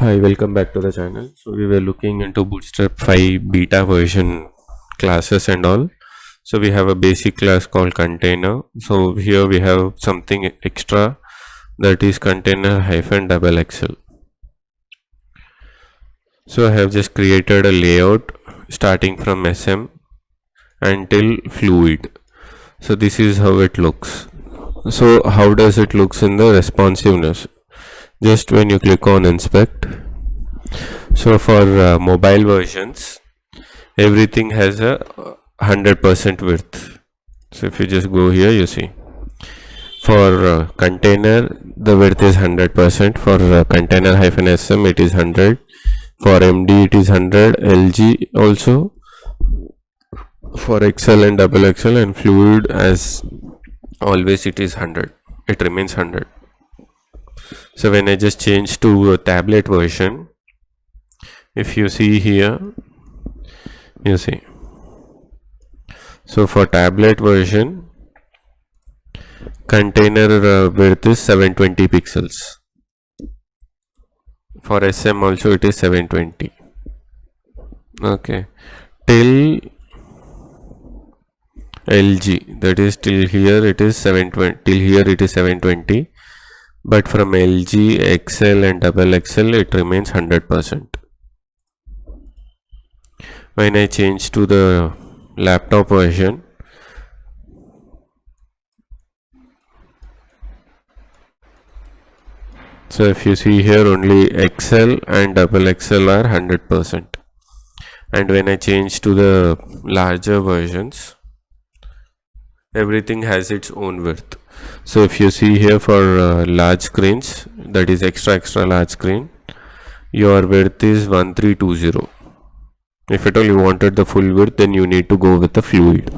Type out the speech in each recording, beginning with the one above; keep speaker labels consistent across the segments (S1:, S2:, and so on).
S1: Hi, welcome back to the channel. So we were looking into Bootstrap 5 beta version classes and all. So we have a basic class called container. So here we have something extra, that is container hyphen double XL. So I have just created a layout starting from SM until fluid. So this is how it looks. So how does it looks in the responsiveness? Just when you click on inspect. So for mobile versions, everything has a 100% width. So if you just go here, you see for container the width is 100%. For container hyphen SM it is 100. For MD it is 100. LG also. For XL and double XL and fluid, as always, it is 100. It remains 100. So when I just change to a tablet version, if you see here, you see, so for tablet version, container width is 720 pixels. For SM also it is 720. Okay, till LG, that is till here it is 720. Till here it is 720. But from LG, XL and double XL it remains 100%. When I change to the laptop version, so if you see here, only XL and double XL are 100%. And when I change to the larger versions, everything has its own width. So if you see here, for large screens, that is extra large screen, your width is 1320. If at all you wanted the full width, then you need to go with the fluid.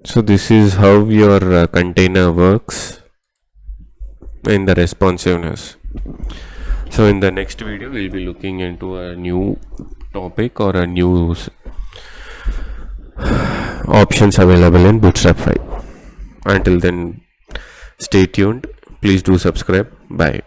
S1: So this is how your container works in the responsiveness. So in the next video we'll be looking into a new topic or a new options available in Bootstrap 5. Until then, stay tuned. Please do subscribe. Bye.